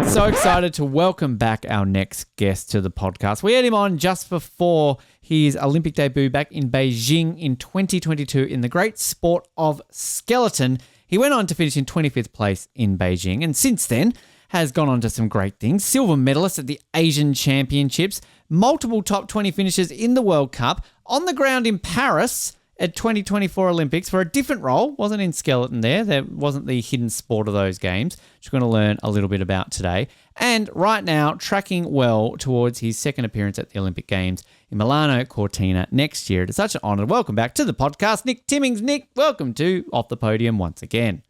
So excited to welcome back our next guest to the podcast. We had him on just before his Olympic debut back in Beijing in 2022 in the great sport of skeleton. He went on to finish in 25th place in Beijing, and since then has gone on to some great things. Silver medalist at the Asian Championships, multiple top 20 finishes in the World Cup, on the ground in Paris at 2024 Olympics for a different role. Wasn't in skeleton there wasn't the hidden sport of those games, which we're going to learn a little bit about today. And right now, tracking well towards his second appearance at the Olympic Games in Milano, Cortina next year. It is such an honour. Welcome back to the podcast, Nick Timmings. Nick, welcome to Off the Podium once again.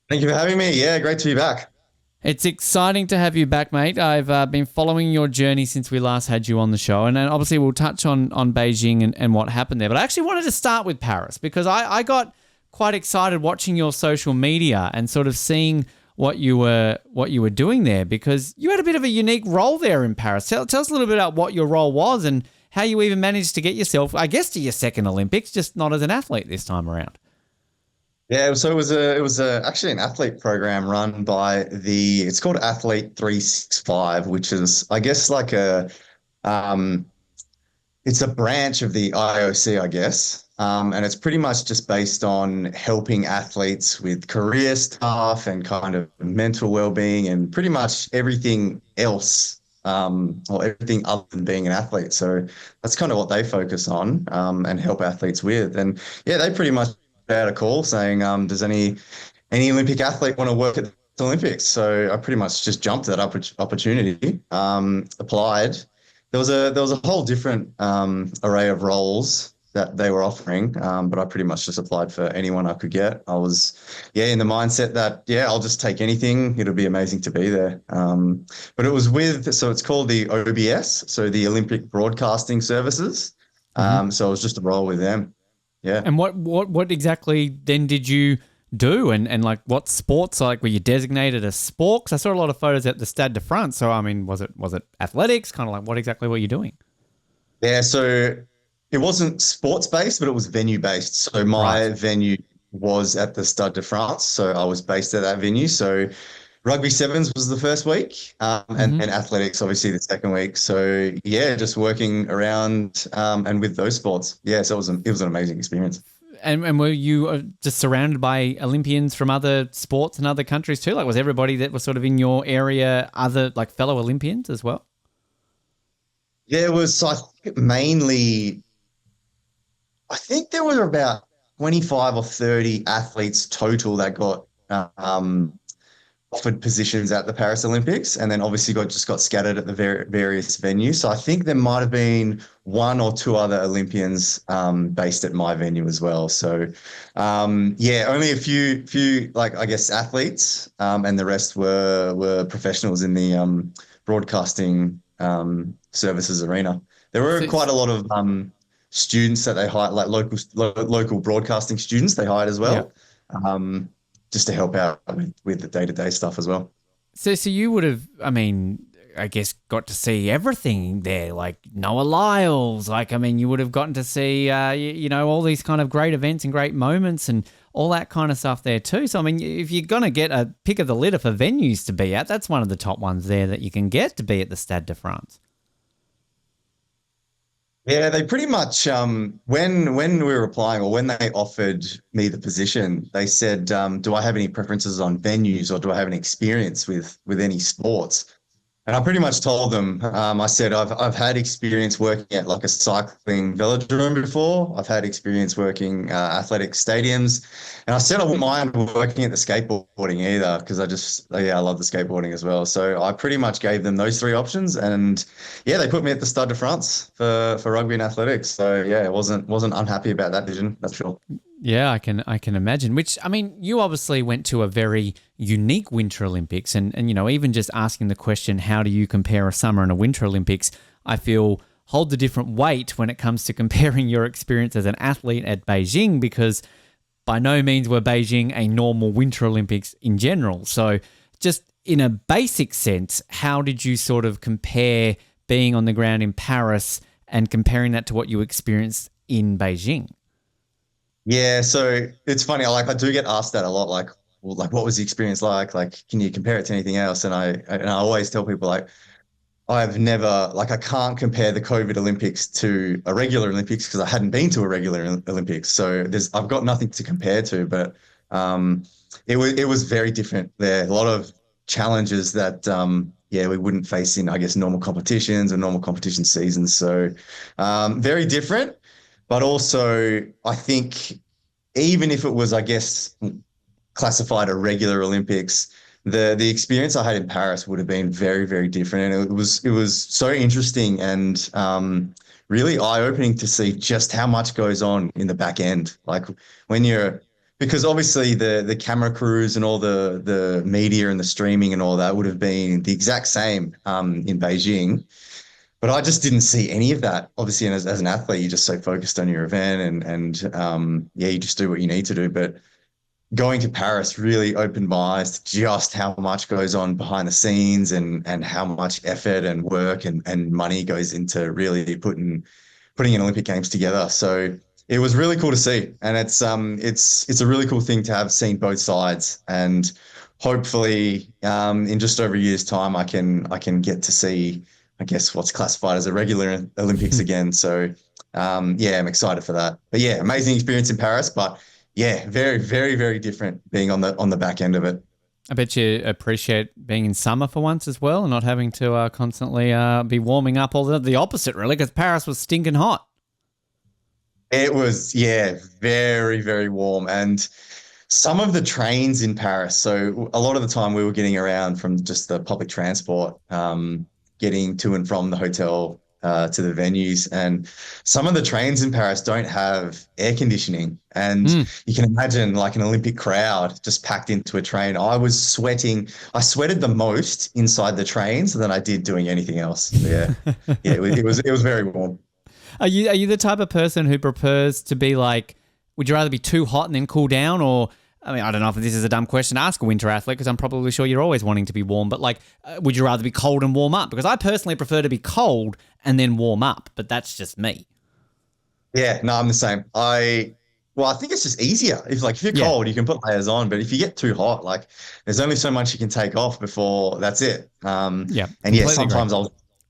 Thank you for having me. Yeah, great to be back. It's exciting to have you back, mate. I've been following your journey since we last had you on the show, and obviously we'll touch on Beijing and what happened there. But I actually wanted to start with Paris because I got quite excited watching your social media and sort of seeing what you were doing there, because you had a bit of a unique role there in Paris. Tell us a little bit about what your role was and how you even managed to get yourself, I guess, to your second Olympics, just not as an athlete this time around. Yeah, so it was actually an athlete program run by it's called Athlete 365, which is, I guess, like it's a branch of the IOC, I guess. And it's pretty much just based on helping athletes with career stuff and kind of mental well-being and pretty much everything else, or everything other than being an athlete. So that's kind of what they focus on, and help athletes with. And yeah, they pretty much out a call saying, does any Olympic athlete want to work at the Olympics? So I pretty much just jumped at that opportunity, applied. There was a whole different array of roles that they were offering, but I pretty much just applied for anyone I could get. I was, in the mindset that, I'll just take anything. It'll be amazing to be there. But it was so it's called the OBS, so the Olympic Broadcasting Services. So it was just a role with them. Yeah. And what exactly then did you do? And like what sports, like were you designated as sport? 'Cause I saw a lot of photos at the Stade de France. So, I mean, was it athletics? Kind of like what exactly were you doing? Yeah. So it wasn't sports based, but it was venue based. So my venue was at the Stade de France. So I was based at that venue. So rugby sevens was the first week, and athletics obviously the second week. So yeah, just working around and with those sports. Yeah, so it was an amazing experience. And were you just surrounded by Olympians from other sports and other countries too? Like was everybody that was sort of in your area other like fellow Olympians as well? Yeah, it was. I think there were about 25 or 30 athletes total that got offered positions at the Paris Olympics, and then obviously got scattered at the various venues. So I think there might have been one or two other Olympians based at my venue as well. So only a few like I guess athletes, and the rest were professionals in the broadcasting services arena. There were quite a lot of students that they hired, like local broadcasting students they hired as well. Yeah. Just to help out with the day-to-day stuff as well. So you would have, I mean, I guess got to see everything there, like Noah Lyles. Like, I mean, you would have gotten to see, all these kind of great events and great moments and all that kind of stuff there too. So, I mean, if you're going to get a pick of the litter for venues to be at, that's one of the top ones there that you can get to be at the Stade de France. Yeah, they pretty much, when we were applying or when they offered me the position, they said, do I have any preferences on venues or do I have any experience with any sports? And I pretty much told them, I said, I've had experience working at like a cycling velodrome before. I've had experience working athletic stadiums. And I said I wouldn't mind working at the skateboarding either because I love the skateboarding as well. So I pretty much gave them those three options. And yeah, they put me at the Stade de France for rugby and athletics. So yeah, I wasn't unhappy about that decision, that's sure. Yeah, I can imagine. Which, I mean, you obviously went to a very unique Winter Olympics and even just asking the question, how do you compare a summer and a Winter Olympics, I feel hold a different weight when it comes to comparing your experience as an athlete at Beijing, because by no means were Beijing a normal Winter Olympics in general. So just in a basic sense, how did you sort of compare being on the ground in Paris and comparing that to what you experienced in Beijing? Yeah, so it's funny. I do get asked that a lot. Like, well, like, what was the experience like? Like, can you compare it to anything else? And I always tell people, like, I've never, like, I can't compare the COVID Olympics to a regular Olympics because I hadn't been to a regular Olympics. So I've got nothing to compare to, but um, it was very different there. A lot of challenges that, yeah, we wouldn't face in, I guess, normal competitions or normal competition seasons. So very different, but also I think even if it was, I guess, classified a regular Olympics, the experience I had in Paris would have been very, very different. And it was so interesting and really eye-opening to see just how much goes on in the back end. Like when you're because obviously the camera crews and all the media and the streaming and all that would have been the exact same in Beijing. But I just didn't see any of that. Obviously, and as an athlete, you're just so focused on your event and yeah, you just do what you need to do. But going to Paris really opened my eyes to just how much goes on behind the scenes and how much effort and work and money goes into really putting an Olympic Games together. So it was really cool to see, and it's a really cool thing to have seen both sides, and hopefully in just over a year's time I can get to see, I guess, what's classified as a regular Olympics again. So yeah, I'm excited for that. But yeah, amazing experience in Paris, but yeah, very, very, very different being on the back end of it. I bet you appreciate being in summer for once as well and not having to constantly be warming up all the opposite, really, because Paris was stinking hot. It was, yeah, very, very warm. And some of the trains in Paris, so a lot of the time we were getting around from just the public transport, getting to and from the hotel to the venues. And some of the trains in Paris don't have air conditioning. And you can imagine like an Olympic crowd just packed into a train. I was sweating. I sweated the most inside the trains than I did doing anything else. So yeah, yeah, it was very warm. Are you the type of person who prefers to be like, would you rather be too hot and then cool down, or I mean, I don't know if this is a dumb question to ask a winter athlete because I'm probably sure you're always wanting to be warm, but like, would you rather be cold and warm up? Because I personally prefer to be cold and then warm up, but that's just me. Yeah, no, I'm the same. Well, I think it's just easier. If you're Yeah. cold, you can put layers on, but if you get too hot, like there's only so much you can take off before that's it. Yeah. And yeah, Completely agree. sometimes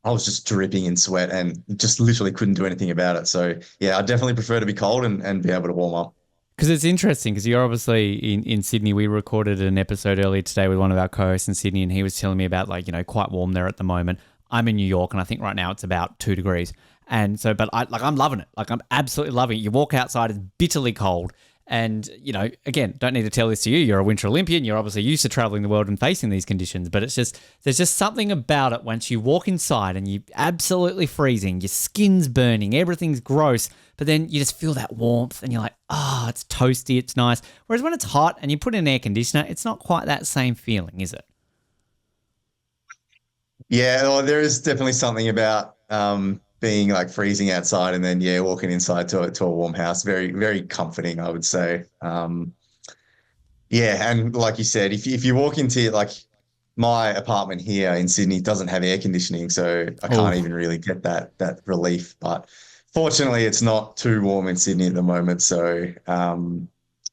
I was just dripping in sweat and just literally couldn't do anything about it. So yeah, I definitely prefer to be cold and be able to warm up. Because it's interesting because you're obviously in Sydney. We recorded an episode earlier today with one of our co-hosts in Sydney, and he was telling me about like, quite warm there at the moment. I'm in New York, and I think right now it's about 2 degrees. And so, but I'm loving it. Like I'm absolutely loving it. You walk outside, it's bitterly cold. And, again, don't need to tell this to you. You're a Winter Olympian. You're obviously used to traveling the world and facing these conditions. But there's just something about it once you walk inside and you're absolutely freezing, your skin's burning, everything's gross. But then you just feel that warmth and you're like, it's toasty, it's nice. Whereas when it's hot and you put in an air conditioner, it's not quite that same feeling, is it? Yeah, well, there is definitely something about being like freezing outside and then yeah, walking inside to a warm house. Very, very comforting, I would say. Yeah, and like you said, if you walk into like my apartment here in Sydney doesn't have air conditioning, so I can't Oh, even really get that relief. But fortunately, it's not too warm in Sydney at the moment, so yeah,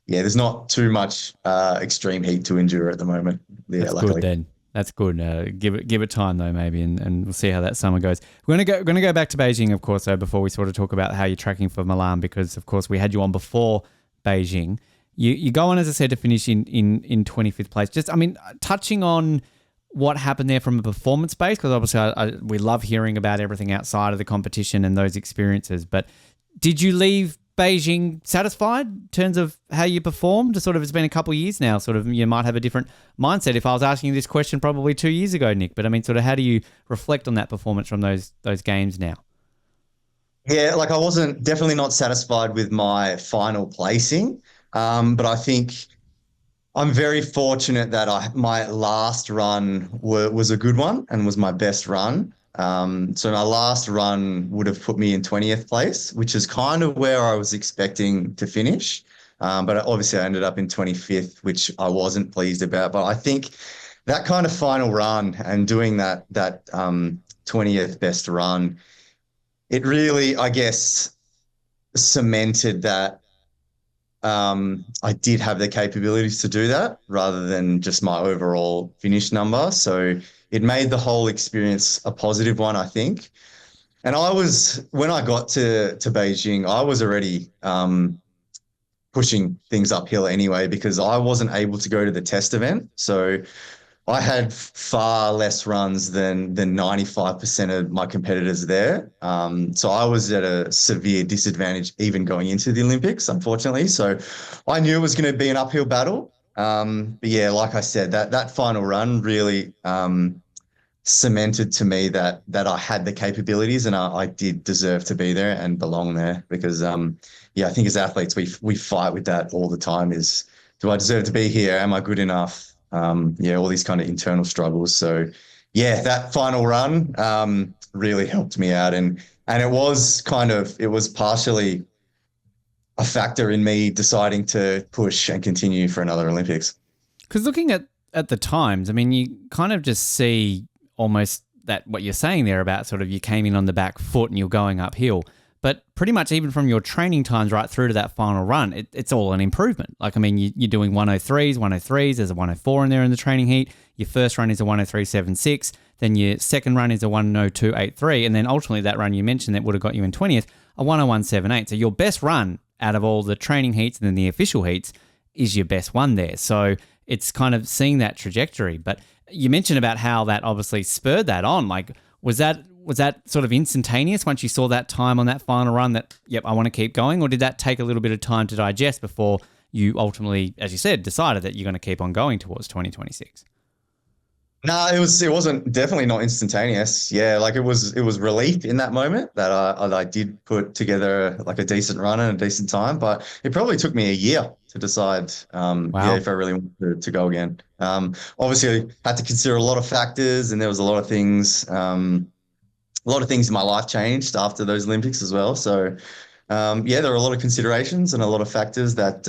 there's not too much extreme heat to endure at the moment. Yeah, that's good luckily. then. That's good. Give it time though, maybe, and we'll see how that summer goes. We're gonna go back to Beijing, of course, though, before we sort of talk about how you're tracking for Milan, because of course we had you on before Beijing. You go on, as I said, to finish in 25th place. Just, I mean, touching on what happened there from a performance base, because obviously we love hearing about everything outside of the competition and those experiences. But did you leave Beijing satisfied in terms of how you performed? Sort of, it's been a couple of years now. Sort of, you might have a different mindset if I was asking you this question probably 2 years ago, Nick. But I mean, sort of, how do you reflect on that performance from those games now? Yeah, like I wasn't definitely not satisfied with my final placing, but I think I'm very fortunate that my last run was a good one and was my best run. So my last run would have put me in 20th place, which is kind of where I was expecting to finish. But obviously I ended up in 25th, which I wasn't pleased about. But I think that kind of final run and doing that 20th best run, it really, I guess, cemented that I did have the capabilities to do that rather than just my overall finish number. So it made the whole experience a positive one, I think. And when I got to Beijing, I was already pushing things uphill anyway because I wasn't able to go to the test event. So I had far less runs than 95% of my competitors there. So I was at a severe disadvantage even going into the Olympics, unfortunately. So I knew it was going to be an uphill battle. But yeah, like I said, that final run really cemented to me that I had the capabilities and I did deserve to be there and belong there because yeah, I think as athletes we fight with that all the time is, do I deserve to be here? Am I good enough? Yeah, all these kind of internal struggles. So yeah, that final run really helped me out and it was partially a factor in me deciding to push and continue for another Olympics. Because looking at the times, I mean, you kind of just see almost that what you're saying there about sort of you came in on the back foot and you're going uphill. But pretty much even from your training times right through to that final run, it's all an improvement. Like, I mean, you're doing 103s, there's a 104 in there in the training heat. Your first run is a 103.76. Then your second run is a 102.83. And then ultimately that run you mentioned that would have got you in 20th, a 101.78. So your best run out of all the training heats and then the official heats is your best one there. So it's kind of seeing that trajectory. But you mentioned about how that obviously spurred that on. Like, was that sort of instantaneous once you saw that time on that final run that, yep, I want to keep going? Or did that take a little bit of time to digest before you ultimately, as you said, decided that you're going to keep on going towards 2026? No, it wasn't, definitely not instantaneous. Yeah, like it was relief in that moment that I did put together like a decent run and a decent time, but it probably took me a year to decide Wow. yeah, if I really wanted to go again. Obviously I had to consider a lot of factors and there was a lot of things in my life changed after those Olympics as well. So yeah, there were a lot of considerations and a lot of factors that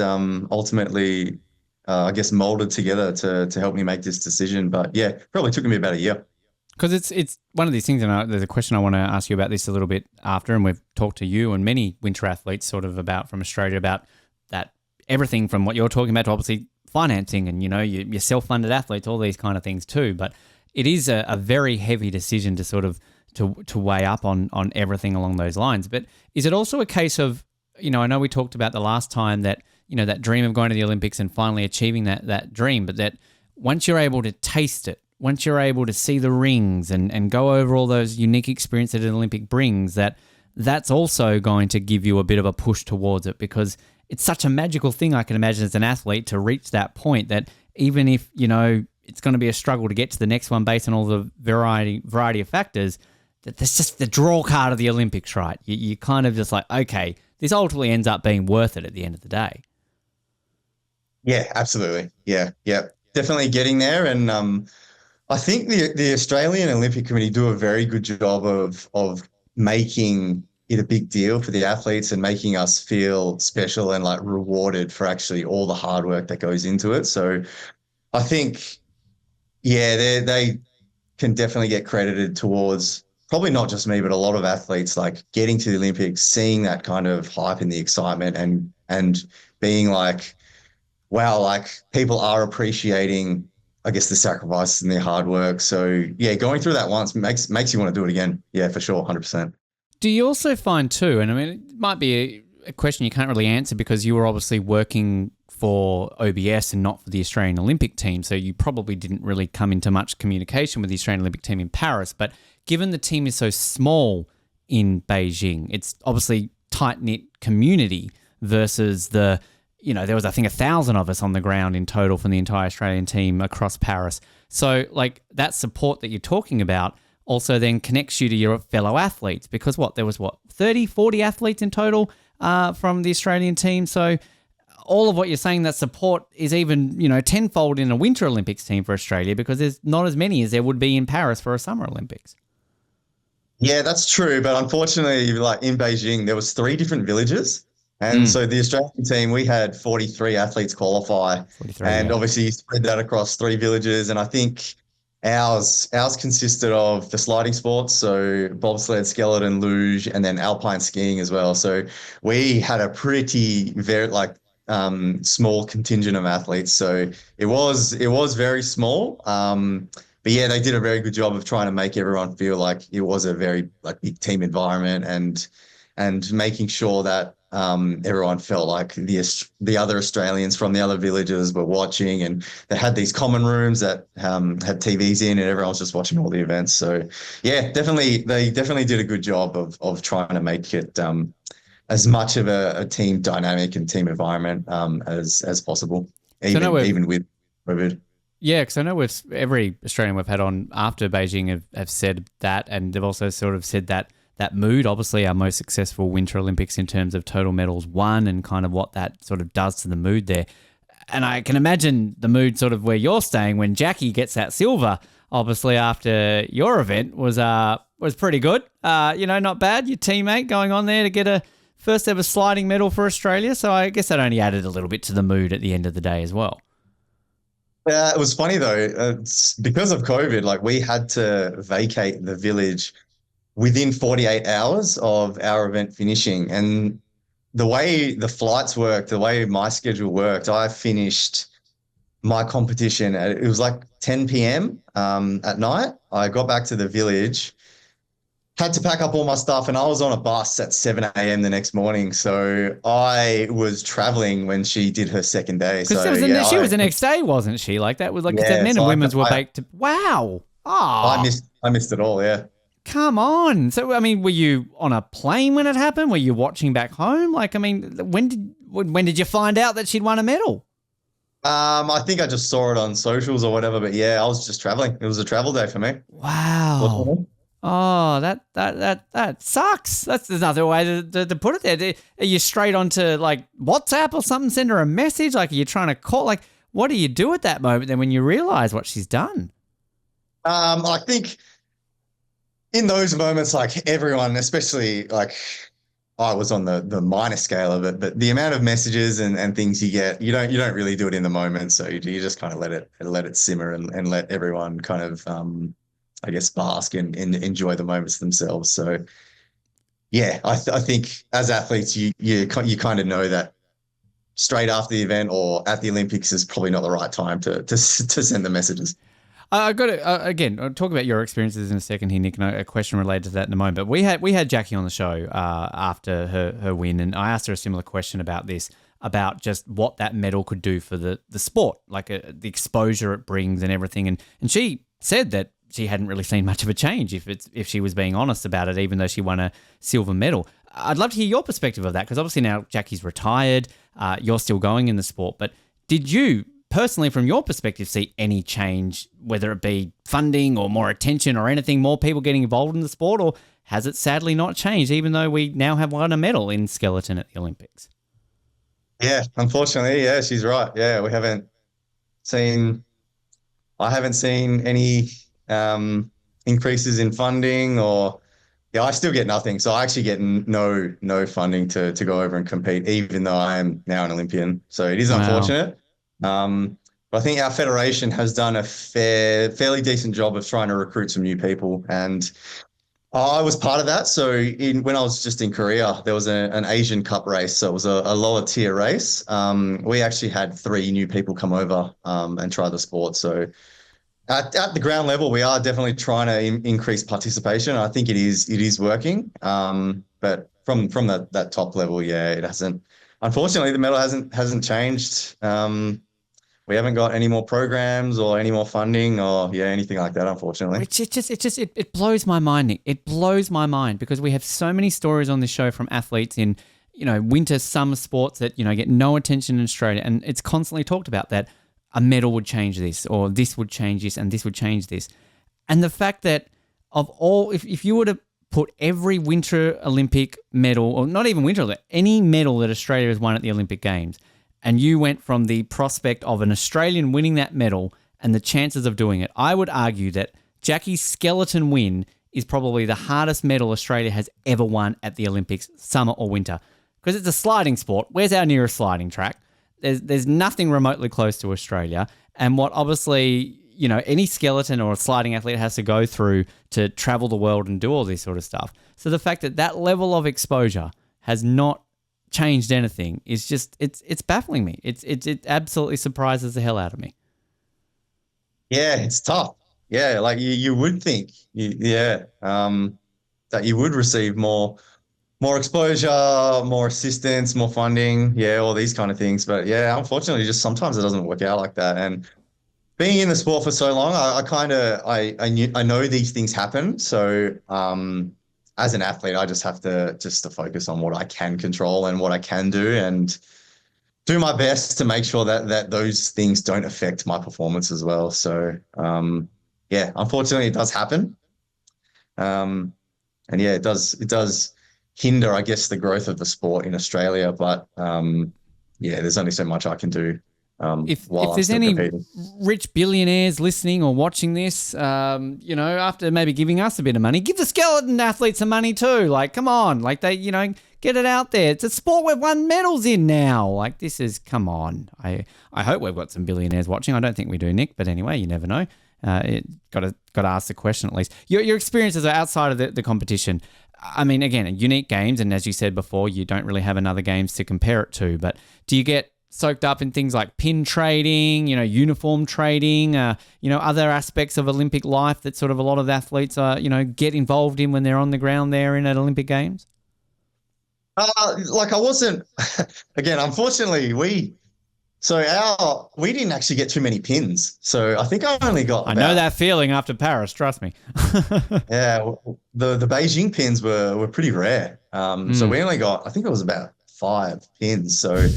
ultimately I guess molded together to help me make this decision. But yeah, probably took me about a year. Because it's one of these things, and there's a question I want to ask you about this a little bit after, and we've talked to you and many winter athletes sort of about from Australia about that, everything from what you're talking about to obviously financing and, you know, your self-funded athletes, all these kind of things too. But it is a very heavy decision to sort of to weigh up on everything along those lines. But is it also a case of, you know, I know we talked about the last time that, you know, that dream of going to the Olympics and finally achieving that dream, but that once you're able to taste it, once you're able to see the rings and go over all those unique experiences that an Olympic brings, that's also going to give you a bit of a push towards it, because it's such a magical thing, I can imagine, as an athlete to reach that point that even if, you know, it's going to be a struggle to get to the next one based on all the variety of factors, that that's just the draw card of the Olympics, right? You kind of just like, okay, this ultimately ends up being worth it at the end of the day. Yeah, absolutely. Yeah, yeah, definitely getting there. And I think the Australian Olympic Committee do a very good job of making it a big deal for the athletes and making us feel special and like rewarded for actually all the hard work that goes into it. So I think, yeah, they can definitely get credited towards probably not just me, but a lot of athletes like getting to the Olympics, seeing that kind of hype and the excitement and being like, wow, like people are appreciating, I guess, the sacrifices and their hard work. So yeah, going through that once makes you want to do it again. Yeah, for sure, 100%. Do you also find too, and I mean, it might be a question you can't really answer because you were obviously working for OBS and not for the Australian Olympic team, so you probably didn't really come into much communication with the Australian Olympic team in Paris. But given the team is so small in Beijing, it's obviously tight-knit community versus the, you know, there was, I think, 1,000 of us on the ground in total from the entire Australian team across Paris. So, like, that support that you're talking about also then connects you to your fellow athletes because there was 30, 40 athletes in total from the Australian team. So all of what you're saying, that support is even, you know, tenfold in a Winter Olympics team for Australia because there's not as many as there would be in Paris for a Summer Olympics. Yeah, that's true. But unfortunately, like in Beijing, there was 3 different villages. And so the Australian team, we had 43 athletes qualify. 43, and yeah. obviously you spread that across 3 villages. And I think ours consisted of the sliding sports, so bobsled, skeleton, luge, and then alpine skiing as well. So we had a pretty small contingent of athletes, so it was very small. But yeah, they did a very good job of trying to make everyone feel like it was a very like big team environment, and making sure that everyone felt like the other Australians from the other villages were watching, and they had these common rooms that had TVs in, and everyone was just watching all the events. So yeah, they definitely did a good job of trying to make it as much of a team dynamic and team environment as possible, even with COVID. Yeah, because I know every Australian we've had on after Beijing have said that, and they've also sort of said that mood, obviously our most successful Winter Olympics in terms of total medals won, and kind of what that sort of does to the mood there. And I can imagine the mood sort of where you're staying when Jackie gets that silver, obviously after your event, was pretty good. Not bad. Your teammate going on there to get a first ever sliding medal for Australia. So I guess that only added a little bit to the mood at the end of the day as well. Yeah, it was funny though. It's because of COVID, like we had to vacate the village within 48 hours of our event finishing. And the way the flights worked, the way my schedule worked, I finished my competition it was like 10 p.m. At night. I got back to the village, had to pack up all my stuff, and I was on a bus at 7 a.m. the next morning. So I was traveling when she did her second day. Because so she was the next day, wasn't she? Like that was like men and women's were baked. Wow. Oh, I missed it all. Yeah. Come on. So, I mean, were you on a plane when it happened? Were you watching back home? Like, I mean, when did you find out that she'd won a medal? I think I just saw it on socials or whatever, but yeah, I was just traveling. It was a travel day for me. Wow. Oh, that sucks. There's another way to put it there. Are you straight onto like WhatsApp or something? Send her a message? Like, are you trying to call? Like, what do you do at that moment then when you realize what she's done? I think in those moments, like everyone, especially like I was on the minor scale of it, but the amount of messages and things you get, you don't really do it in the moment. So you just kind of let it simmer and let everyone kind of, I guess, bask and enjoy the moments themselves. So yeah, I think as athletes, you kind of know that straight after the event or at the Olympics is probably not the right time to send the messages. I've got to, again, I'll talk about your experiences in a second here, Nick, and a question related to that in a moment. But we had Jackie on the show after her win, and I asked her a similar question about this, about just what that medal could do for the sport, like the exposure it brings and everything. And she said that she hadn't really seen much of a change if she was being honest about it, even though she won a silver medal. I'd love to hear your perspective of that, because obviously now Jackie's retired, you're still going in the sport, but did you personally, from your perspective, see any change, whether it be funding or more attention or anything, more people getting involved in the sport, or has it sadly not changed, even though we now have won a medal in skeleton at the Olympics? Yeah, unfortunately, yeah, she's right. Yeah, I haven't seen any increases in funding, or I still get nothing. So I actually get no funding to go over and compete, even though I am now an Olympian. So it is unfortunate. But I think our federation has done a fairly decent job of trying to recruit some new people, and I was part of that. So when I was just in Korea, there was an Asian Cup race, so it was a lower tier race. We actually had 3 new people come over and try the sport. So at the ground level, we are definitely trying to increase participation. I think it is working. But from that top level, yeah, it hasn't. Unfortunately, the medal hasn't changed. We haven't got any more programs or any more funding or anything like that, unfortunately. It blows my mind, Nick. It blows my mind, because we have so many stories on this show from athletes in, winter, summer sports that, get no attention in Australia. And it's constantly talked about that a medal would change this, or this would change this, and this would change this. And the fact that of all, if you were to put every Winter Olympic medal, or not even Winter Olympic, any medal that Australia has won at the Olympic Games, and you went from the prospect of an Australian winning that medal and the chances of doing it, I would argue that Jackie's skeleton win is probably the hardest medal Australia has ever won at the Olympics, summer or winter, because it's a sliding sport. Where's our nearest sliding track? There's nothing remotely close to Australia. And what obviously, any skeleton or a sliding athlete has to go through to travel the world and do all this sort of stuff. So the fact that level of exposure has not changed anything is just it's baffling me. It absolutely surprises the hell out of me. Yeah, it's tough. Yeah, like you would think, that you would receive more exposure, more assistance, more funding, all these kind of things. But yeah, unfortunately, just sometimes it doesn't work out like that. And being in the sport for so long, I know these things happen. So as an athlete, I just have to focus on what I can control and what I can do, and do my best to make sure that those things don't affect my performance as well. So unfortunately, it does happen. And yeah, it does hinder, I guess, the growth of the sport in Australia. But there's only so much I can do. If while there's still any competing. rich billionaires listening or watching this, after maybe giving us a bit of money, give the skeleton athletes some money too. Like, come on, like they, get it out there. It's a sport we've won medals in now. Like, come on. I hope we've got some billionaires watching. I don't think we do, Nick, but anyway, you never know. Got to ask the question at least. Your experiences are outside of the competition. I mean, again, unique games, and as you said before, you don't really have another games to compare it to. But do you get soaked up in things like pin trading, uniform trading, other aspects of Olympic life that sort of a lot of athletes get involved in when they're on the ground there in at Olympic Games? I wasn't. Again, unfortunately, we didn't actually get too many pins. So I think I only got. I know that feeling after Paris. Trust me. Yeah, the Beijing pins were pretty rare. So we only got, I think it was about 5 pins. So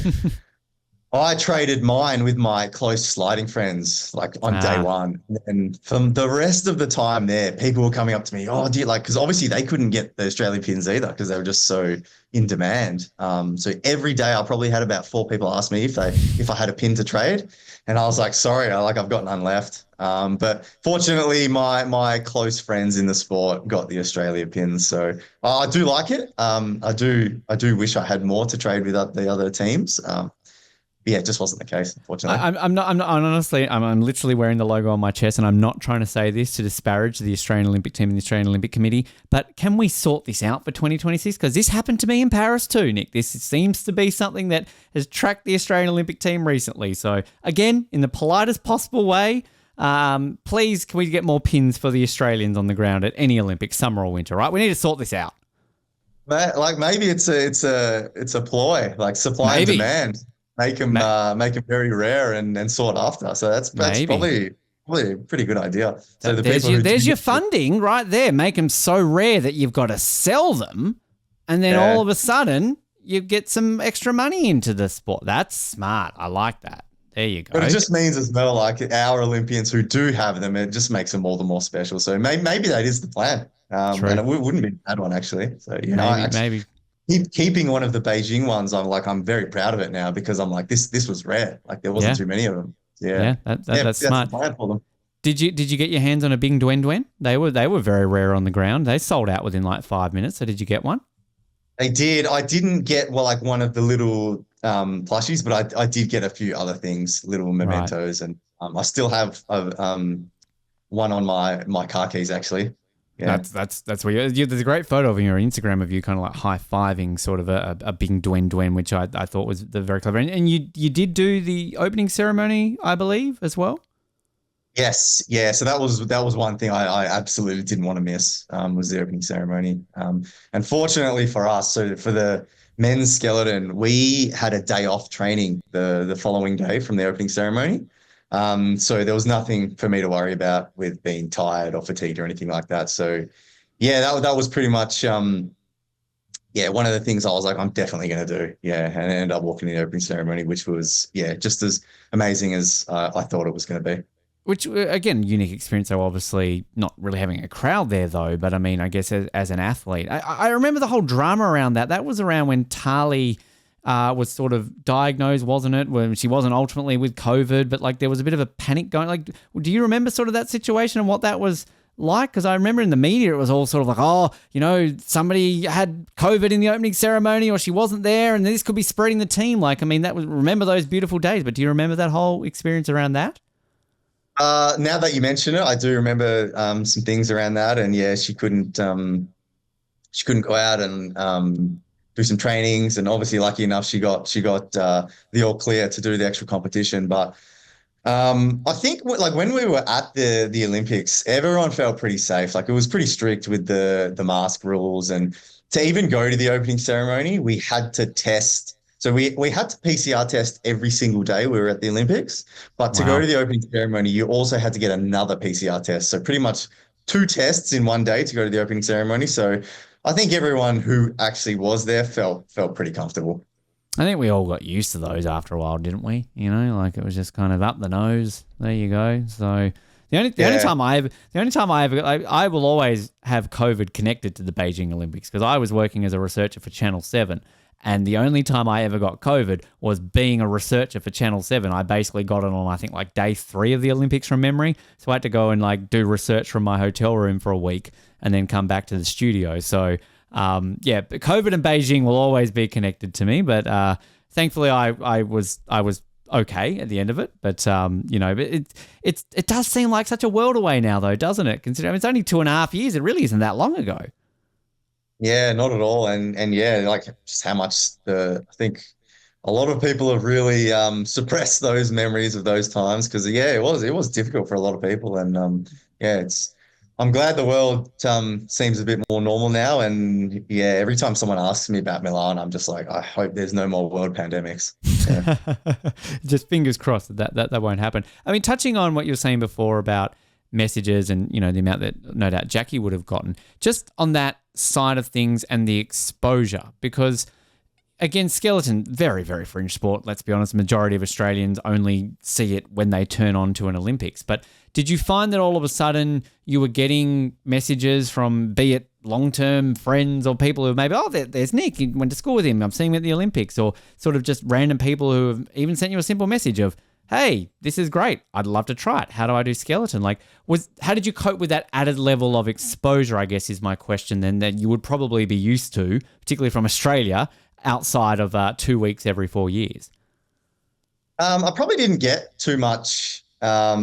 I traded mine with my close sliding friends on day one. And from the rest of the time there, people were coming up to me, oh, do you because obviously they couldn't get the Australian pins either because they were just so in demand. So every day I probably had about 4 people ask me if I had a pin to trade. And I was like, sorry, I've got none left. But fortunately, my close friends in the sport got the Australia pins. So I do like it. I do wish I had more to trade with the other teams. Yeah, it just wasn't the case, unfortunately. I'm literally wearing the logo on my chest, and I'm not trying to say this to disparage the Australian Olympic team and the Australian Olympic Committee, but can we sort this out for 2026? Because this happened to me in Paris too, Nick. This seems to be something that has tracked the Australian Olympic team recently. So again, in the politest possible way, please, can we get more pins for the Australians on the ground at any Olympics, summer or winter, right? We need to sort this out. Maybe it's a ploy, like supply and demand. Make them very rare and sought after. So that's probably a pretty good idea. So there's your funding right there. Make them so rare that you've got to sell them, and then all of a sudden you get some extra money into the sport. That's smart. I like that. There you go. But it just means as well, like our Olympians who do have them, it just makes them all the more special. So maybe that is the plan. True. And it wouldn't be a bad one actually. So maybe. Keeping one of the Beijing ones, I'm very proud of it now because I'm like, this was rare. Like there wasn't too many of them. Yeah. That's smart. The plan for them. Did you get your hands on a Bing Duen Duen? They were very rare on the ground. They sold out within like 5 minutes. So did you get one? They did. I didn't get one of the little plushies, but I did get a few other things, little mementos, and I still have one on my car keys actually. Yeah. That's where there's a great photo of your Instagram of you kind of like high-fiving sort of a Bing Duen Duen, which I thought was very clever. And you did do the opening ceremony, I believe, as well? Yes. Yeah. So that was one thing I absolutely didn't want to miss, was the opening ceremony. And fortunately for us, so for the men's skeleton, we had a day off training the following day from the opening ceremony. So there was nothing for me to worry about with being tired or fatigued or anything like that. So yeah, that was pretty much, one of the things I was like, I'm definitely going to do. Yeah. And I ended up walking in the opening ceremony, which was, just as amazing as I thought it was going to be. Which, again, unique experience. So obviously not really having a crowd there though, but I mean, I guess as an athlete, I remember the whole drama around that. That was around when Tali was sort of diagnosed, wasn't it? When she wasn't ultimately with COVID, but like there was a bit of a panic going. Like, do you remember sort of that situation and what that was like? Because I remember in the media it was all sort of like, somebody had COVID in the opening ceremony, or she wasn't there, and this could be spreading the team. Like, I mean, remember those beautiful days. But do you remember that whole experience around that? Now that you mention it, I do remember some things around that, and she couldn't go out and do some trainings, and obviously lucky enough she got the all clear to do the actual competition. But I think like when we were at the Olympics, everyone felt pretty safe. Like it was pretty strict with the mask rules, and to even go to the opening ceremony, we had to test. So we had to PCR test every single day we were at the Olympics, but to go Wow. to the opening ceremony, you also had to get another PCR test. So pretty much two tests in one day to go to the opening ceremony. So I think everyone who actually was there felt pretty comfortable. I think we all got used to those after a while, didn't we? You know, like it was just kind of up the nose. There you go. So the only time I will always have COVID connected to the Beijing Olympics because I was working as a researcher for Channel 7. And the only time I ever got COVID was being a researcher for Channel 7. I basically got it on, I think, like day 3 of the Olympics from memory. So I had to go and like do research from my hotel room for a week and then come back to the studio. So yeah, but COVID and Beijing will always be connected to me, but thankfully I was okay at the end of it. But you know, it does seem like such a world away now, though, doesn't it? Considering it's only 2.5 years, it really isn't that long ago. Yeah, not at all. And yeah, like just how much I think a lot of people have really suppressed those memories of those times because yeah, it was difficult for a lot of people. And yeah, I'm glad the world seems a bit more normal now. And yeah, every time someone asks me about Milan, I'm just like, I hope there's no more world pandemics. Yeah. Just fingers crossed that won't happen. I mean, touching on what you were saying before about messages and, you know, the amount that no doubt Jackie would have gotten, just on that side of things and the exposure, because again, skeleton, very, very fringe sport. Let's be honest, majority of Australians only see it when they turn on to an Olympics. But did you find that all of a sudden you were getting messages from, be it long-term friends or people who maybe, oh, there's Nick, you went to school with him, I'm seeing him at the Olympics, or sort of just random people who have even sent you a simple message of, hey, this is great, I'd love to try it. How do I do skeleton? Like, how did you cope with that added level of exposure, I guess is my question then, that you would probably be used to, particularly from Australia, outside of 2 weeks every 4 years? I probably didn't get too much, I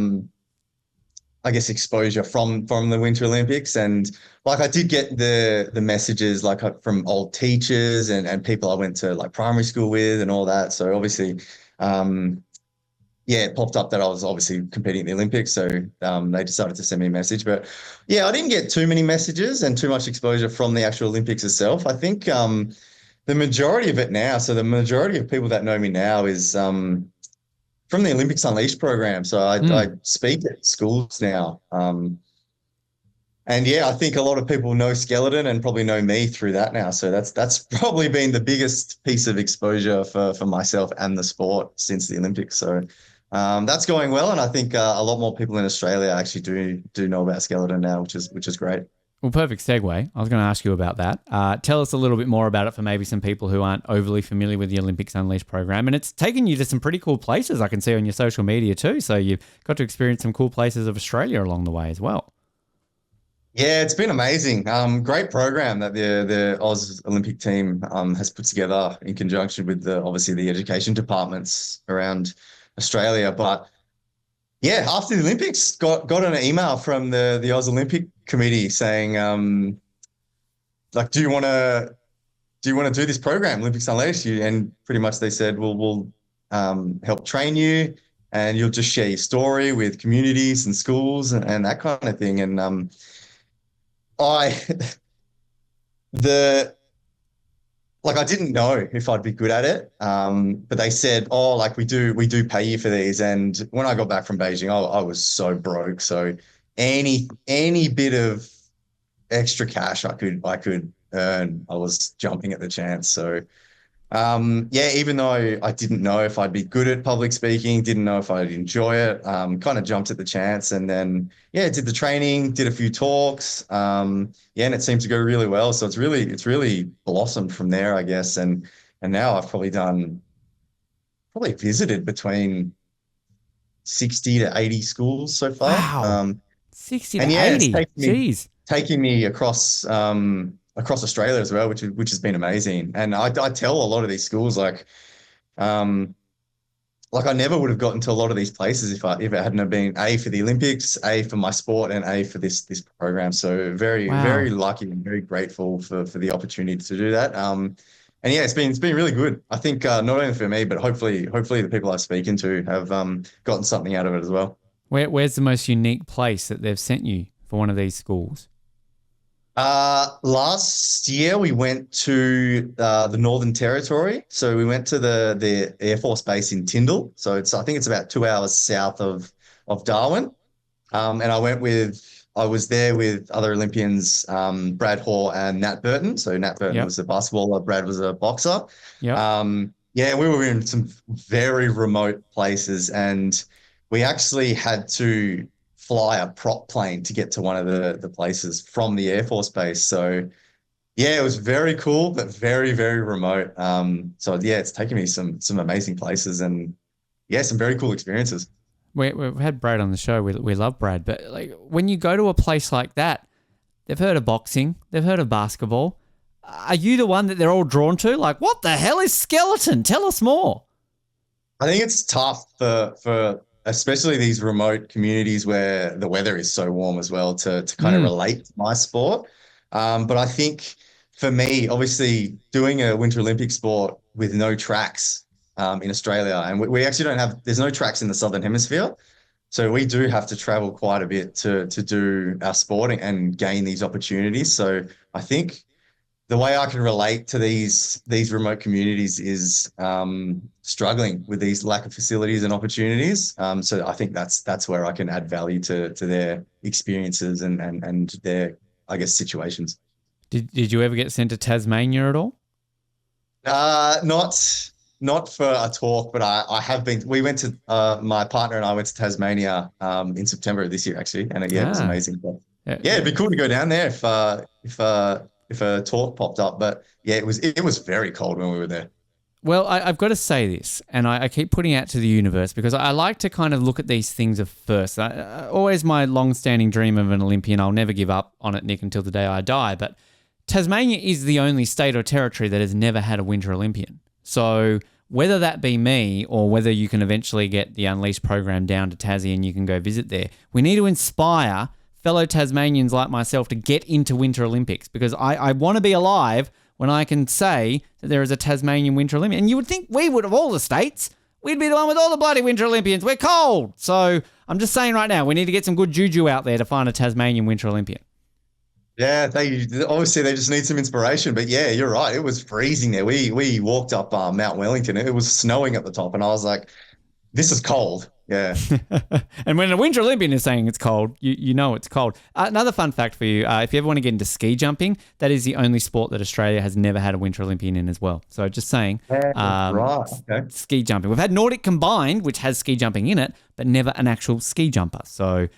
guess, exposure from the Winter Olympics, and like I did get the messages like from old teachers and people I went to like primary school with and all that. So obviously, yeah, it popped up that I was obviously competing at the Olympics, so they decided to send me a message. But yeah, I didn't get too many messages and too much exposure from the actual Olympics itself. I think the majority of it now, so the majority of people that know me now is from the Olympics Unleashed program. So I speak at schools now. And yeah, I think a lot of people know skeleton and probably know me through that now. So that's probably been the biggest piece of exposure for myself and the sport since the Olympics. So that's going well, and I think a lot more people in Australia actually do know about skeleton now, which is great. Well, perfect segue. I was going to ask you about that. Tell us a little bit more about it for maybe some people who aren't overly familiar with the Olympics Unleashed program. And it's taken you to some pretty cool places I can see on your social media too. So you've got to experience some cool places of Australia along the way as well. Yeah, it's been amazing. Great program that the Oz Olympic team has put together in conjunction with obviously the education departments around Australia. But yeah, after the Olympics, got an email from the Oz Olympic committee saying, like, do you want to do this program, Olympics Unleashed? And pretty much they said, well, we'll help train you, and you'll just share your story with communities and schools and that kind of thing. And I didn't know if I'd be good at it, but they said, "Oh, like we do pay you for these." And when I got back from Beijing, I was so broke. So any bit of extra cash I could earn, I was jumping at the chance. So yeah, even though I didn't know if I'd be good at public speaking, didn't know if I'd enjoy it, kind of jumped at the chance, and then yeah, did the training, did a few talks, yeah, and it seemed to go really well. So it's really blossomed from there, I guess, and now I've probably visited between 60 to 80 schools so far. Wow. 60 to and yeah, 80. Jeez. taking me across Australia as well, which has been amazing. And I tell a lot of these schools like I never would have gotten to a lot of these places if it hadn't have been A, for the Olympics, A, for my sport, and A, for this program. So very, Wow. very lucky and very grateful for the opportunity to do that. And yeah, it's been really good. I think not only for me, but hopefully the people I've spoken to have gotten something out of it as well. Where's the most unique place that they've sent you for one of these schools? Last year we went to the Northern Territory. So we went to the Air Force Base in Tyndall. So I think it's about 2 hours south of Darwin. And I was there with other Olympians, Brad Hoare and Nat Burton. So Nat Burton Yep. was a basketballer, Brad was a boxer. Yep. Yeah, we were in some very remote places, and we actually had to fly a prop plane to get to one of the places from the Air Force Base. So yeah, it was very cool, but very, very remote. So yeah, it's taken me some amazing places and yeah, some very cool experiences. We've had Brad on the show. We love Brad, but like when you go to a place like that, they've heard of boxing, they've heard of basketball. Are you the one that they're all drawn to? Like, what the hell is skeleton? Tell us more. I think it's tough for especially these remote communities where the weather is so warm as well to kind of relate to my sport. But I think for me, obviously doing a Winter Olympic sport with no tracks in Australia, and we actually don't have, there's no tracks in the Southern Hemisphere. So we do have to travel quite a bit to do our sporting and gain these opportunities. So I think the way I can relate to these remote communities is struggling with these lack of facilities and opportunities. So I think that's where I can add value to their experiences and their, I guess, situations. Did you ever get sent to Tasmania at all? Not for a talk, but I have been. We went to my partner and I went to Tasmania in September of this year actually, and it was amazing. But, yeah, it'd be cool to go down there if a talk popped up. But yeah, it was very cold when we were there. Well, I've got to say this, and I keep putting it out to the universe because I like to kind of look at these things at first. Always my long-standing dream of an Olympian. I'll never give up on it, Nick, until the day I die. But Tasmania is the only state or territory that has never had a Winter Olympian. So whether that be me or whether you can eventually get the Unleashed program down to Tassie and you can go visit there, we need to inspire fellow Tasmanians like myself to get into Winter Olympics because I want to be alive when I can say that there is a Tasmanian Winter Olympic. And you would think we would, of all the states, we'd be the one with all the bloody Winter Olympians. We're cold. So I'm just saying right now, we need to get some good juju out there to find a Tasmanian Winter Olympian. Yeah, obviously they just need some inspiration. But yeah, you're right. It was freezing there. We walked up Mount Wellington. It was snowing at the top, and I was like, "This is cold." Yeah. And when a Winter Olympian is saying it's cold, you know it's cold. Another fun fact for you, if you ever want to get into ski jumping, that is the only sport that Australia has never had a Winter Olympian in as well. So just saying, right. Okay. Ski jumping. We've had Nordic combined, which has ski jumping in it, but never an actual ski jumper. So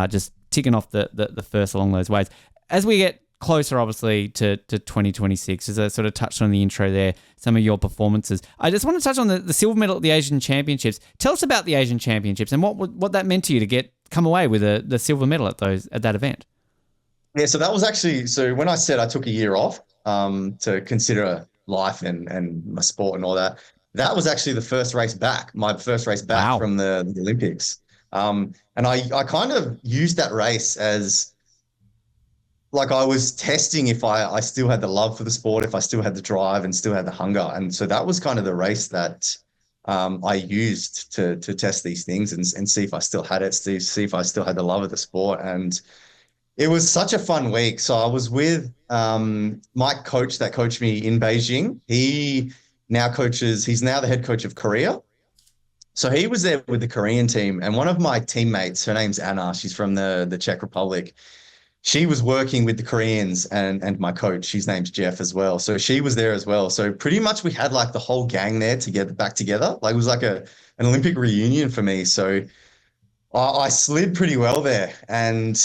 just ticking off the first along those ways. As we get closer, obviously, to 2026, as I sort of touched on the intro there, some of your performances. I just want to touch on the silver medal at the Asian Championships. Tell us about the Asian Championships and what that meant to you to come away with the silver medal at that event. Yeah, so that was actually, so when I said I took a year off to consider life and my sport and all that, that was actually my first race back from the Olympics. And I kind of used that race as like I was testing if I still had the love for the sport, if I still had the drive and still had the hunger. And so that was kind of the race that I used to test these things and see if I still had it, see if I still had the love of the sport. And it was such a fun week. So I was with my coach that coached me in Beijing. He's now the head coach of Korea. So he was there with the Korean team. And one of my teammates, her name's Anna, she's from the Czech Republic. She was working with the Koreans and my coach, his name's Jeff as well. So she was there as well. So pretty much we had like the whole gang there back together. Like it was like an Olympic reunion for me. So I slid pretty well there and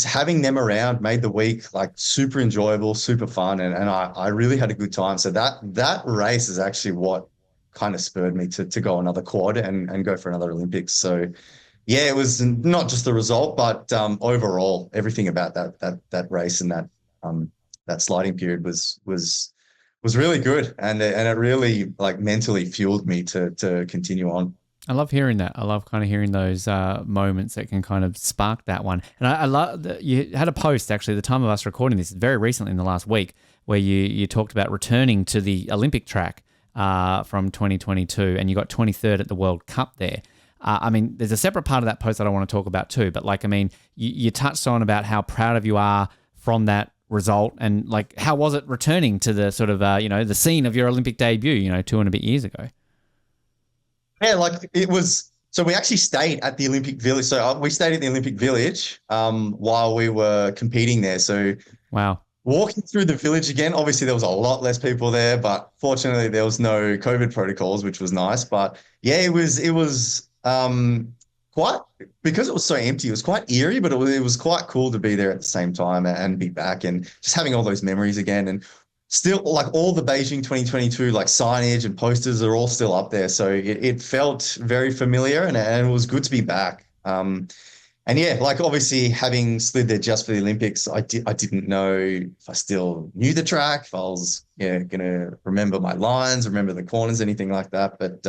having them around made the week like super enjoyable, super fun. And I really had a good time. So that race is actually what kind of spurred me to go another quad and go for another Olympics. So yeah, it was not just the result, but overall, everything about that race and that sliding period was really good, and it really like mentally fueled me to continue on. I love hearing that. I love kind of hearing those moments that can kind of spark that one. And I love that you had a post actually at the time of us recording this very recently in the last week where you talked about returning to the Olympic track from 2022, and you got 23rd at the World Cup there. I mean, there's a separate part of that post that I want to talk about too, but like, I mean, you touched on about how proud of you are from that result, and like, how was it returning to the sort of, the scene of your Olympic debut, 2 and a bit years ago? Yeah, like it was. So we actually stayed at the Olympic Village. So we stayed at the Olympic Village while we were competing there. So Wow. walking through the village again, obviously there was a lot less people there, but fortunately there was no COVID protocols, which was nice. But yeah, it was quite, because it was so empty, it was quite eerie, but it was quite cool to be there at the same time and be back and just having all those memories again. And still, like, all the Beijing 2022 like signage and posters are all still up there. So it felt very familiar, and it was good to be back. And yeah, like obviously having slid there just for the Olympics, I didn't know if I still knew the track, if I was gonna remember my lines, remember the corners, anything like that. But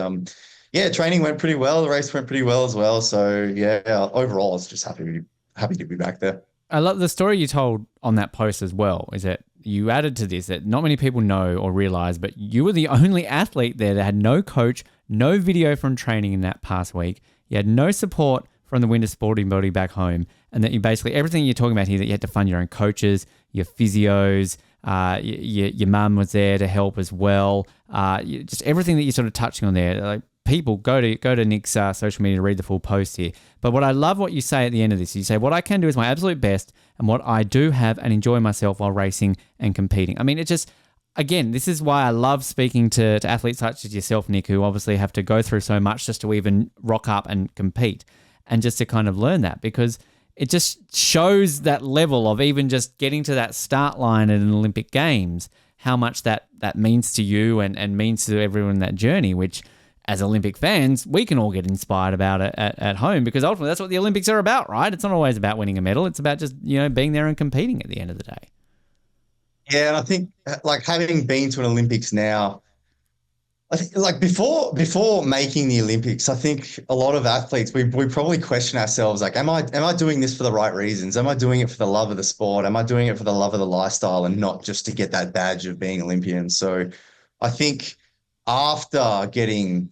yeah, training went pretty well. The race went pretty well as well. So yeah, overall, I was just happy to be back there. I love the story you told on that post as well, is that you added to this that not many people know or realize, but you were the only athlete there that had no coach, no video from training in that past week. You had no support from the winter sporting body back home, and that you basically, everything you're talking about here, that you had to fund your own coaches, your physios, your mum was there to help as well. Just everything that you're sort of touching on there. Like, people, go to Nick's social media to read the full post here. But what I love what you say at the end of this, you say, what I can do is my absolute best and what I do have and enjoy myself while racing and competing. I mean, it just, again, this is why I love speaking to athletes such as yourself, Nick, who obviously have to go through so much just to even rock up and compete, and just to kind of learn that, because it just shows that level of even just getting to that start line at an Olympic Games, how much that means to you and means to everyone in that journey, which, as Olympic fans, we can all get inspired about it at home, because ultimately that's what the Olympics are about, right? It's not always about winning a medal. It's about just, being there and competing at the end of the day. Yeah, and I think, like, having been to an Olympics now, I think, like, before making the Olympics, I think a lot of athletes, we probably question ourselves, like, am I doing this for the right reasons? Am I doing it for the love of the sport? Am I doing it for the love of the lifestyle and not just to get that badge of being Olympian? So I think after getting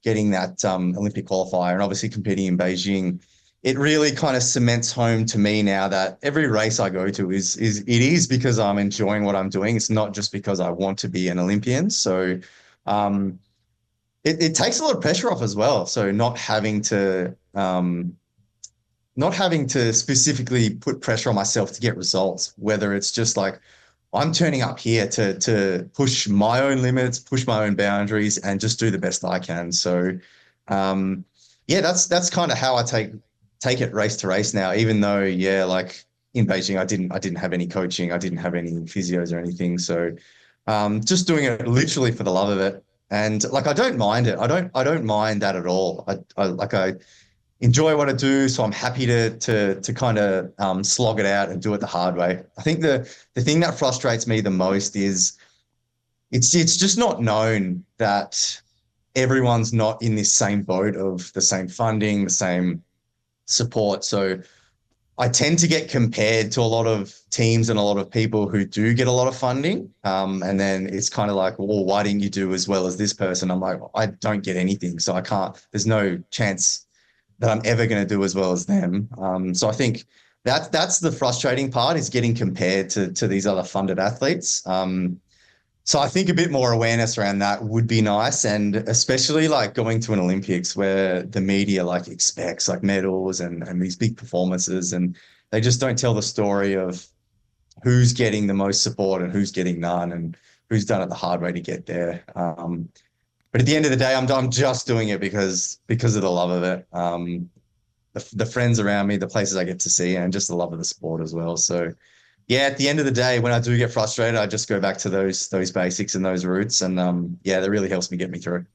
that Olympic qualifier and obviously competing in Beijing, it really kind of cements home to me now that every race I go to is because I'm enjoying what I'm doing. It's not just because I want to be an Olympian. So it takes a lot of pressure off as well. So not having to specifically put pressure on myself to get results, whether it's just like, I'm turning up here to push my own limits, push my own boundaries, and just do the best I can. So, yeah, that's kind of how I take it race to race now. Even though, yeah, like in Beijing, I didn't have any coaching, I didn't have any physios or anything. So, just doing it literally for the love of it, and like I don't mind it. I don't mind that at all. I enjoy what I do, so I'm happy to kind of slog it out and do it the hard way. I think the thing that frustrates me the most is it's just not known that everyone's not in this same boat of the same funding, the same support. So I tend to get compared to a lot of teams and a lot of people who do get a lot of funding. And then it's kind of like, well, why didn't you do as well as this person? I'm like, I don't get anything, so I can't, there's no chance that I'm ever going to do as well as them. So I think that's the frustrating part, is getting compared to these other funded athletes. So I think a bit more awareness around that would be nice. And especially like going to an Olympics where the media like expects like medals and these big performances, and they just don't tell the story of who's getting the most support and who's getting none and who's done it the hard way to get there. But at the end of the day, I'm just doing it because of the love of it, the friends around me, the places I get to see, and just the love of the sport as well. So, yeah, at the end of the day, when I do get frustrated, I just go back to those basics and those roots, and yeah, that really helps me get me through.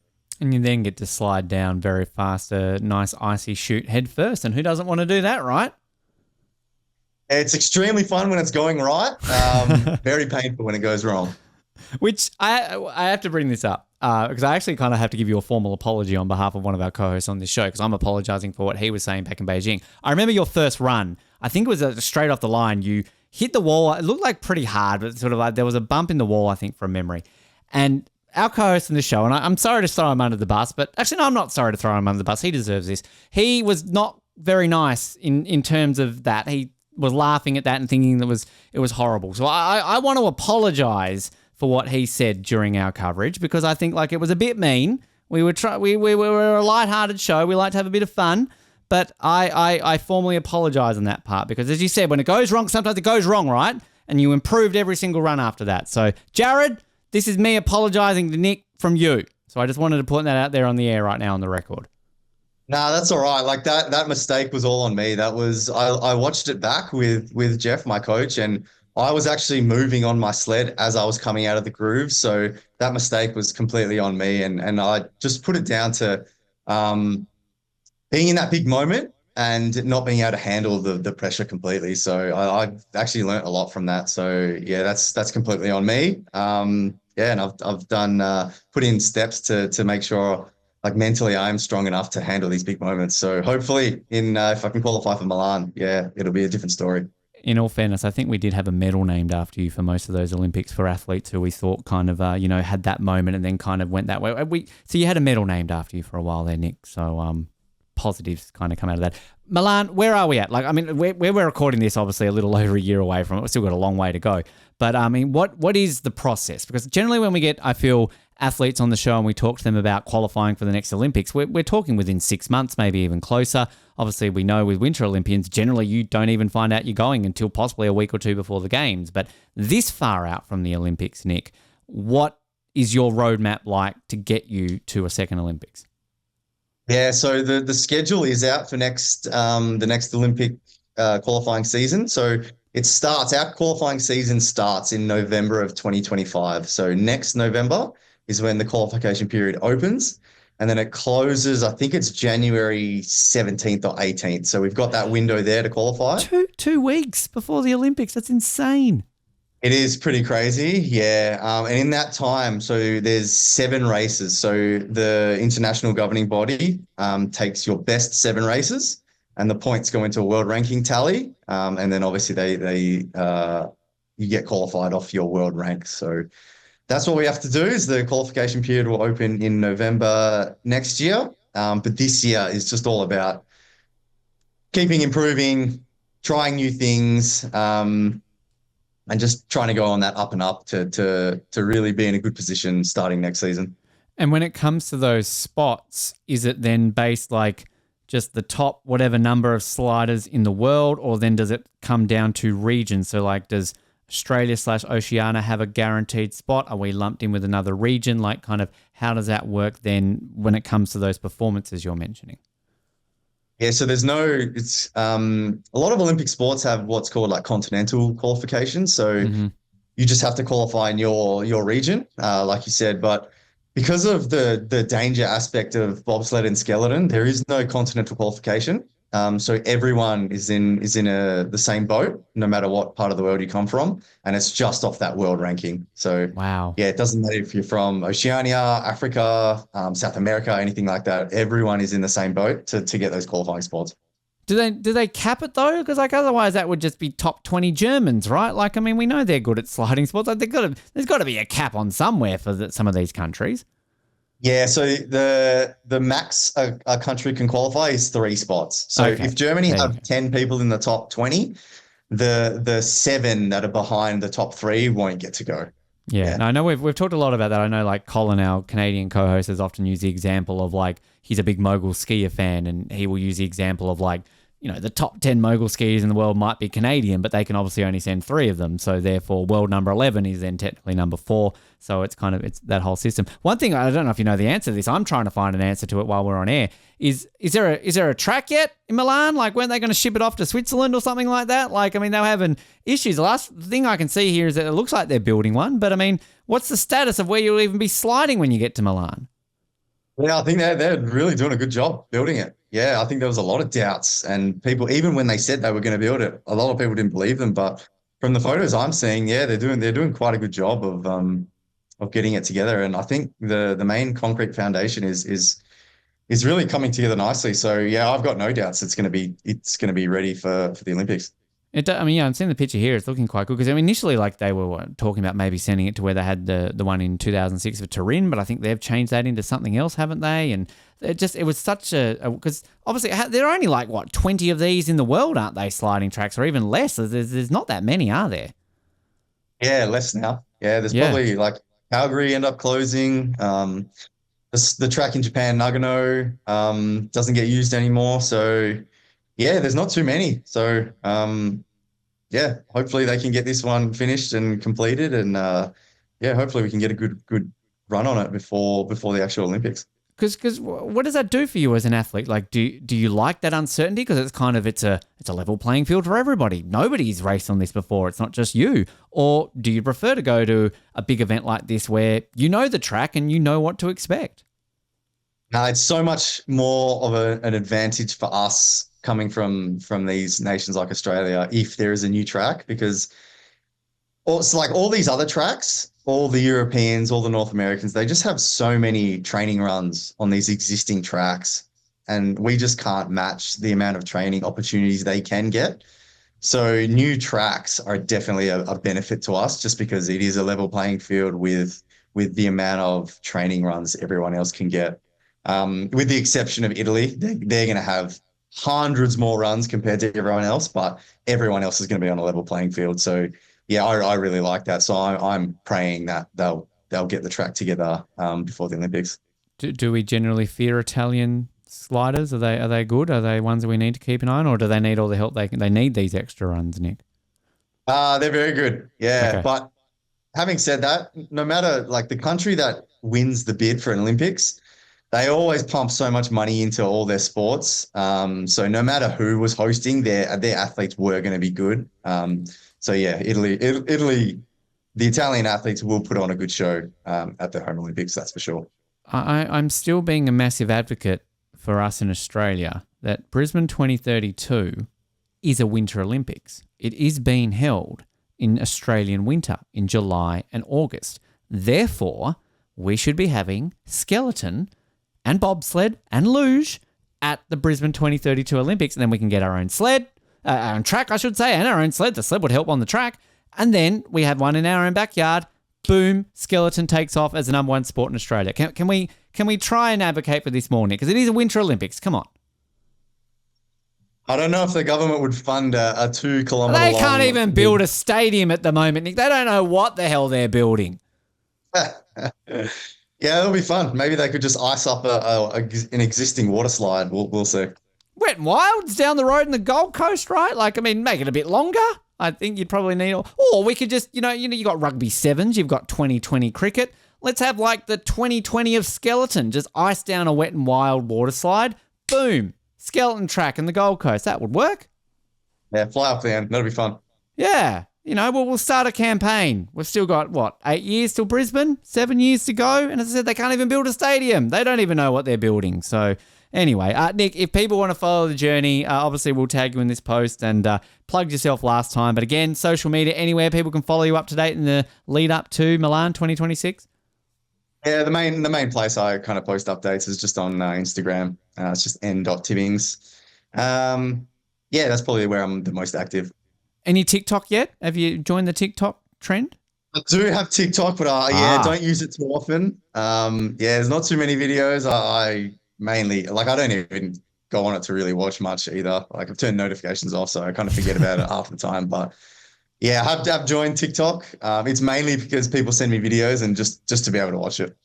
And you then get to slide down very fast, a nice icy chute head first, and who doesn't want to do that, right? It's extremely fun when it's going right, very painful when it goes wrong. Which I have to bring this up because I actually kind of have to give you a formal apology on behalf of one of our co-hosts on this show because I'm apologizing for what he was saying back in Beijing. I remember your first run. I think it was straight off the line. You hit the wall. It looked like pretty hard, but sort of like there was a bump in the wall, I think, from memory. And our co-host in the show, and I'm sorry to throw him under the bus, but actually, no, I'm not sorry to throw him under the bus. He deserves this. He was not very nice in terms of that. He was laughing at that and thinking that it was horrible. So I want to apologize for what he said during our coverage because I think like it was a bit mean. We were a lighthearted show. We like to have a bit of fun, but I formally apologize on that part because as you said, when it goes wrong, sometimes it goes wrong, right? And you improved every single run after that. So Jared, this is me apologizing to Nick from you. So I just wanted to put that out there on the air right now on the record. Nah, that's all right. Like that mistake was all on me. That was I watched it back with Jeff, my coach, and I was actually moving on my sled as I was coming out of the groove. So that mistake was completely on me, and I just put it down to being in that big moment and not being able to handle the pressure completely. So I actually learned a lot from that. So yeah, that's completely on me. And I've done put in steps to make sure like mentally I am strong enough to handle these big moments. So hopefully if I can qualify for Milan, yeah, it'll be a different story. In all fairness, I think we did have a medal named after you for most of those Olympics for athletes who we thought kind of, had that moment and then kind of went that way. So you had a medal named after you for a while there, Nick. So positives kind of come out of that. Milan, where are we at? Like, I mean, we're recording this obviously a little over a year away from it. We've still got a long way to go. But I mean, what is the process? Because generally when we get, I feel, athletes on the show and we talk to them about qualifying for the next Olympics, we're talking within 6 months, maybe even closer. Obviously, we know with Winter Olympians, generally you don't even find out you're going until possibly a week or two before the Games. But this far out from the Olympics, Nick, what is your roadmap like to get you to a second Olympics? Yeah, so the schedule is out for the next Olympic qualifying season. So our qualifying season starts in November of 2025. So next November is when the qualification period opens. And then it closes, I think it's January 17th or 18th. So we've got that window there to qualify. Two weeks before the Olympics. That's insane. It is pretty crazy, yeah. And in that time, so there's 7 races. So the international governing body takes your best 7 races and the points go into a world ranking tally. And then obviously you get qualified off your world rank. So that's what we have to do is the qualification period will open in November next year. But this year is just all about keeping improving, trying new things, and just trying to go on that up and up to really be in a good position starting next season. And when it comes to those spots, is it then based like just the top whatever number of sliders in the world, or then does it come down to regions? So like does Australia/Oceania have a guaranteed spot? Are we lumped in with another region? Like kind of how does that work then when it comes to those performances you're mentioning? Yeah, so a lot of Olympic sports have what's called like continental qualifications. So you just have to qualify in your region, like you said. But because of the danger aspect of bobsled and skeleton, there is no continental qualification. So everyone is in the same boat, no matter what part of the world you come from, and it's just off that world ranking. So wow, yeah, it doesn't matter if you're from Oceania, Africa, South America, anything like that. Everyone is in the same boat to get those qualifying spots. Do they cap it though? Because like otherwise that would just be top 20 Germans, right? Like I mean, we know they're good at sliding sports. Like there's got to be a cap on somewhere for some of these countries. Yeah, so the max a country can qualify is 3 spots. So if Germany have 10 people in the top 20, the 7 that are behind the top 3 won't get to go. Yeah. No, I know we've talked a lot about that. I know like Colin, our Canadian co-host, has often used the example of like he's a big mogul skier fan and he will use the example of like, the top 10 mogul skiers in the world might be Canadian, but they can obviously only send 3 of them. So therefore world number 11 is then technically number 4. So it's that whole system. One thing, I don't know if you know the answer to this, I'm trying to find an answer to it while we're on air, is there a track yet in Milan? Like weren't they going to ship it off to Switzerland or something like that? Like, I mean, they were having issues. The last thing I can see here is that it looks like they're building one, but I mean, what's the status of where you'll even be sliding when you get to Milan? Yeah, I think they're really doing a good job building it. Yeah, I think there was a lot of doubts and people, even when they said they were going to build it, a lot of people didn't believe them. But from the photos I'm seeing, yeah, they're doing quite a good job of getting it together. And I think the main concrete foundation is really coming together nicely. So yeah, I've got no doubts it's gonna be ready for the Olympics. I mean, yeah, I'm seeing the picture here. It's looking quite good because I mean, initially, like they were talking about maybe sending it to where they had the one in 2006 for Turin, but I think they've changed that into something else, haven't they? And it was such because obviously there are only like what 20 of these in the world, aren't they? Sliding tracks, or even less. There's not that many, are there? Yeah, less now. Yeah, there's probably like Calgary end up closing. The track in Japan, Nagano, doesn't get used anymore. So yeah, there's not too many. So yeah, hopefully they can get this one finished and completed, and yeah, hopefully we can get a good run on it before the actual Olympics. Because what does that do for you as an athlete? Like, do you like that uncertainty? Because it's a level playing field for everybody. Nobody's raced on this before. It's not just you. Or do you prefer to go to a big event like this where you know the track and you know what to expect? No, it's so much more of an advantage for us coming from these nations like Australia if there is a new track, because it's like all these other tracks, all the Europeans, all the North Americans, they just have so many training runs on these existing tracks, and we just can't match the amount of training opportunities they can get. So new tracks are definitely a benefit to us, just because it is a level playing field with the amount of training runs everyone else can get. With the exception of Italy, they're going to have hundreds more runs compared to everyone else, but everyone else is going to be on a level playing field. So yeah, I really like that. So I'm praying that they'll get the track together before the Olympics. Do we generally fear Italian sliders? Are they good? Are they ones that we need to keep an eye on, or do they need all the help they need these extra runs, Nick? They're very good. Yeah, okay. But having said that, no matter like the country that wins the bid for an Olympics, they always pump so much money into all their sports. So no matter who was hosting, their athletes were going to be good. So yeah, Italy, the Italian athletes will put on a good show at the home Olympics. That's for sure. I'm still being a massive advocate for us in Australia that Brisbane 2032 is a Winter Olympics. It is being held in Australian winter in July and August. Therefore, we should be having skeleton and bobsled and luge at the Brisbane 2032 Olympics, and then we can get our own sled, our own track, I should say, and our own sled. The sled would help on the track, and then we have one in our own backyard. Boom, skeleton takes off as the number one sport in Australia. Can we try and advocate for this more, Nick? Because it is a Winter Olympics. Come on. I don't know if the government would fund a 2 kilometre long. They can't even build a stadium at the moment, Nick. They don't know what the hell they're building. Yeah, it'll be fun. Maybe they could just ice up an existing water slide. We'll see. Wet and Wild's down the road in the Gold Coast, right? Like, I mean, make it a bit longer. I think you'd probably need, or we could just, you got rugby sevens, you've got 2020 cricket. Let's have like the 2020 of skeleton, just ice down a Wet and Wild water slide. Boom, skeleton track in the Gold Coast. That would work. Yeah, fly up there. That'll be fun. Yeah. We'll start a campaign. We've still got, 8 years till Brisbane? 7 years to go? And as I said, they can't even build a stadium. They don't even know what they're building. So anyway, Nick, if people want to follow the journey, obviously we'll tag you in this post and plug yourself last time. But again, social media, anywhere people can follow you up to date in the lead up to Milan 2026? Yeah, the main place I kind of post updates is just on Instagram. It's just n.timmings. Yeah, that's probably where I'm the most active. Any TikTok yet? Have you joined the TikTok trend? I do have TikTok, but don't use it too often. Yeah, there's not too many videos. I mainly, I don't even go on it to really watch much either. Like I've turned notifications off, so I kind of forget about it half the time. But yeah, I've joined TikTok. It's mainly because people send me videos and just to be able to watch it.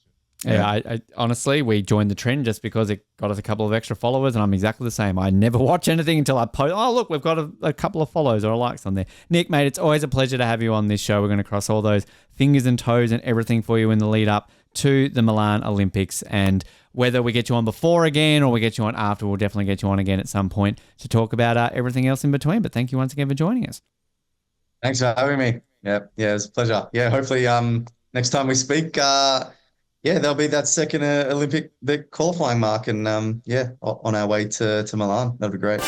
Yeah, I honestly, we joined the trend just because it got us a couple of extra followers, and I'm exactly the same. I never watch anything until I post, oh, look, we've got a couple of follows or likes on there. Nick, mate, it's always a pleasure to have you on this show. We're going to cross all those fingers and toes and everything for you in the lead up to the Milan Olympics. And whether we get you on before again or we get you on after, we'll definitely get you on again at some point to talk about everything else in between. But thank you once again for joining us. Thanks for having me. Yeah, it's a pleasure. Yeah, hopefully next time we speak, yeah, there'll be that second Olympic qualifying mark, and on our way to Milan. That'll be great.